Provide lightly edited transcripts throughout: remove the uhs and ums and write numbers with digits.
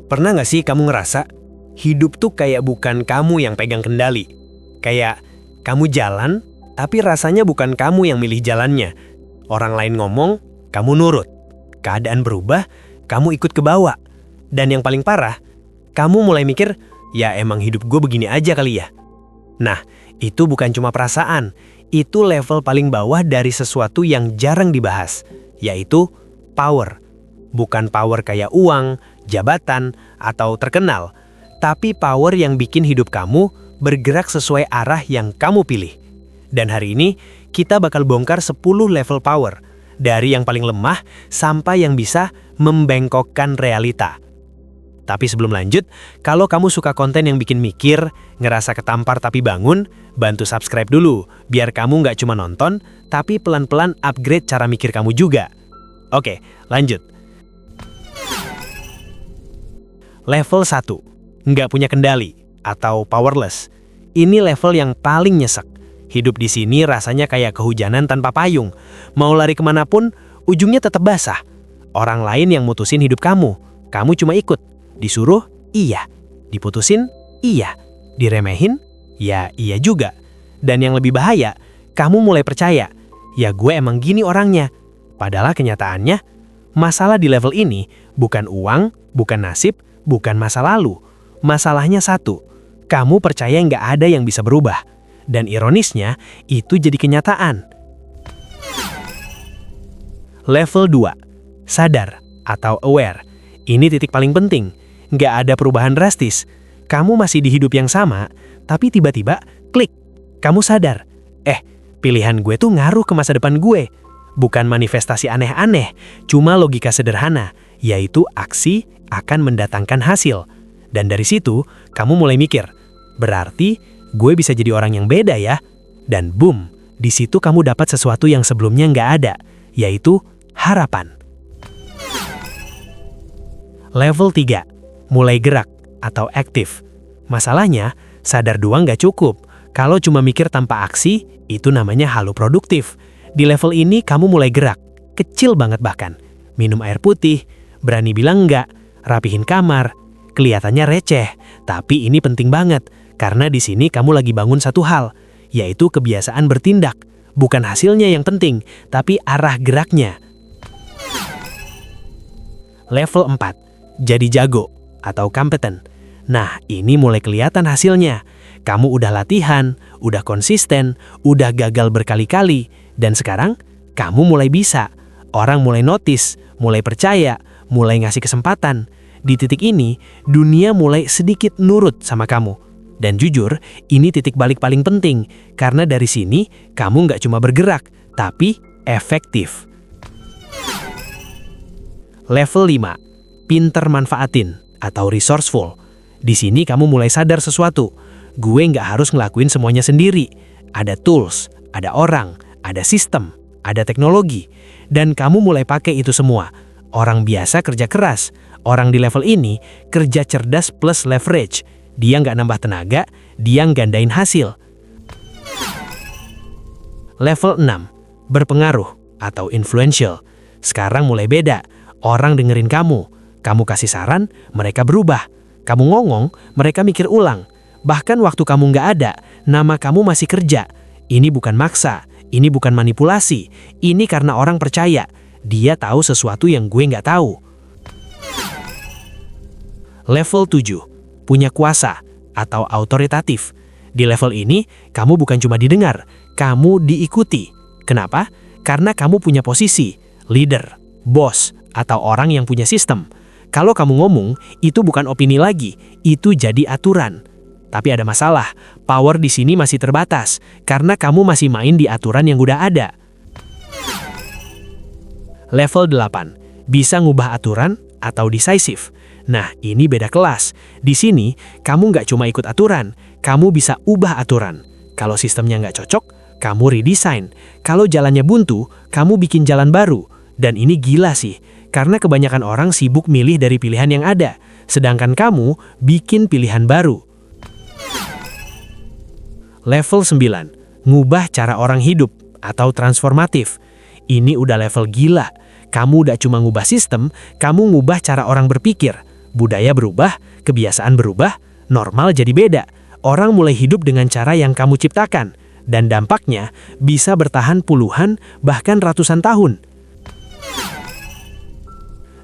Pernah nggak sih kamu ngerasa hidup tuh kayak bukan kamu yang pegang kendali? Kayak kamu jalan, tapi rasanya bukan kamu yang milih jalannya. Orang lain ngomong, kamu nurut. Keadaan berubah, kamu ikut ke bawah. Dan yang paling parah, kamu mulai mikir, ya emang hidup gue begini aja kali ya. Nah, itu bukan cuma perasaan. Itu level paling bawah dari sesuatu yang jarang dibahas, yaitu power. Bukan power kayak uang, jabatan, atau terkenal, tapi power yang bikin hidup kamu bergerak sesuai arah yang kamu pilih. Dan hari ini, kita bakal bongkar 10 level power, dari yang paling lemah sampai yang bisa membengkokkan realita. Tapi sebelum lanjut, kalau kamu suka konten yang bikin mikir, ngerasa ketampar tapi bangun, bantu subscribe dulu, biar kamu nggak cuma nonton, tapi pelan-pelan upgrade cara mikir kamu juga. Oke, lanjut. Level 1, nggak punya kendali atau powerless. Ini level yang paling nyesek. Hidup di sini rasanya kayak kehujanan tanpa payung. Mau lari kemanapun, ujungnya tetap basah. Orang lain yang mutusin hidup kamu cuma ikut. Disuruh, iya. Diputusin, iya. Diremehin, ya iya juga. Dan yang lebih bahaya, kamu mulai percaya, ya gue emang gini orangnya. Padahal kenyataannya, masalah di level ini bukan uang, bukan nasib, bukan masa lalu. Masalahnya satu, kamu percaya nggak ada yang bisa berubah. Dan ironisnya, itu jadi kenyataan. Level 2, sadar atau aware. Ini titik paling penting. Nggak ada perubahan drastis. Kamu masih di hidup yang sama, tapi tiba-tiba klik. Kamu sadar, pilihan gue tuh ngaruh ke masa depan gue. Bukan manifestasi aneh-aneh, cuma logika sederhana, yaitu aksi akan mendatangkan hasil. Dan dari situ, kamu mulai mikir, berarti gue bisa jadi orang yang beda ya. Dan boom, di situ kamu dapat sesuatu yang sebelumnya nggak ada, yaitu harapan. Level 3, mulai gerak atau aktif. Masalahnya, sadar doang nggak cukup. Kalau cuma mikir tanpa aksi, itu namanya halu produktif. Di level ini kamu mulai gerak, kecil banget bahkan. Minum air putih, berani bilang enggak, rapihin kamar. Kelihatannya receh, tapi ini penting banget. Karena di sini kamu lagi bangun satu hal, yaitu kebiasaan bertindak. Bukan hasilnya yang penting, tapi arah geraknya. Level 4, jadi jago atau kompeten. Nah, ini mulai kelihatan hasilnya. Kamu udah latihan, udah konsisten, udah gagal berkali-kali, dan sekarang kamu mulai bisa. Orang mulai notice, mulai percaya, mulai ngasih kesempatan. Di titik ini, dunia mulai sedikit nurut sama kamu. Dan jujur, ini titik balik paling penting, karena dari sini kamu nggak cuma bergerak, tapi efektif. Level 5, pinter manfaatin atau resourceful. Di sini kamu mulai sadar sesuatu. Gue nggak harus ngelakuin semuanya sendiri. Ada tools, ada orang, ada sistem, ada teknologi. Dan kamu mulai pakai itu semua. Orang biasa kerja keras. Orang di level ini kerja cerdas plus leverage. Dia nggak nambah tenaga, dia nggandain hasil. Level 6, berpengaruh atau influential. Sekarang mulai beda. Orang dengerin kamu. Kamu kasih saran, mereka berubah. Kamu ngomong, mereka mikir ulang. Bahkan waktu kamu nggak ada, nama kamu masih kerja. Ini bukan maksa, ini bukan manipulasi. Ini karena orang percaya. Dia tahu sesuatu yang gue nggak tahu. Level 7, punya kuasa atau autoritatif. Di level ini, kamu bukan cuma didengar, kamu diikuti. Kenapa? Karena kamu punya posisi, leader, bos, atau orang yang punya sistem. Kalau kamu ngomong, itu bukan opini lagi, itu jadi aturan. Tapi ada masalah, power di sini masih terbatas, karena kamu masih main di aturan yang udah ada. Level 8, bisa ngubah aturan atau decisive. Nah, ini beda kelas. Di sini, kamu nggak cuma ikut aturan, kamu bisa ubah aturan. Kalau sistemnya nggak cocok, kamu redesign. Kalau jalannya buntu, kamu bikin jalan baru. Dan ini gila sih, karena kebanyakan orang sibuk milih dari pilihan yang ada, sedangkan kamu bikin pilihan baru. Level 9, ngubah cara orang hidup atau transformatif. Ini udah level gila. Kamu udah cuma ngubah sistem, kamu ngubah cara orang berpikir. Budaya berubah, kebiasaan berubah, normal jadi beda. Orang mulai hidup dengan cara yang kamu ciptakan, dan dampaknya bisa bertahan puluhan, bahkan ratusan tahun.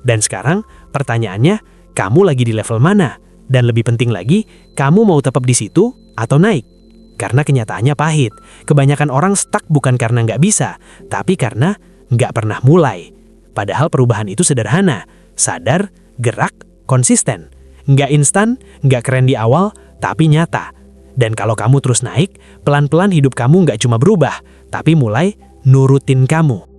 Dan sekarang, pertanyaannya, kamu lagi di level mana? Dan lebih penting lagi, kamu mau tetap di situ atau naik? Karena kenyataannya pahit. Kebanyakan orang stuck bukan karena nggak bisa, tapi karena nggak pernah mulai. Padahal perubahan itu sederhana, sadar, gerak, konsisten. Nggak instan, nggak keren di awal, tapi nyata. Dan kalau kamu terus naik, pelan-pelan hidup kamu nggak cuma berubah, tapi mulai nurutin kamu.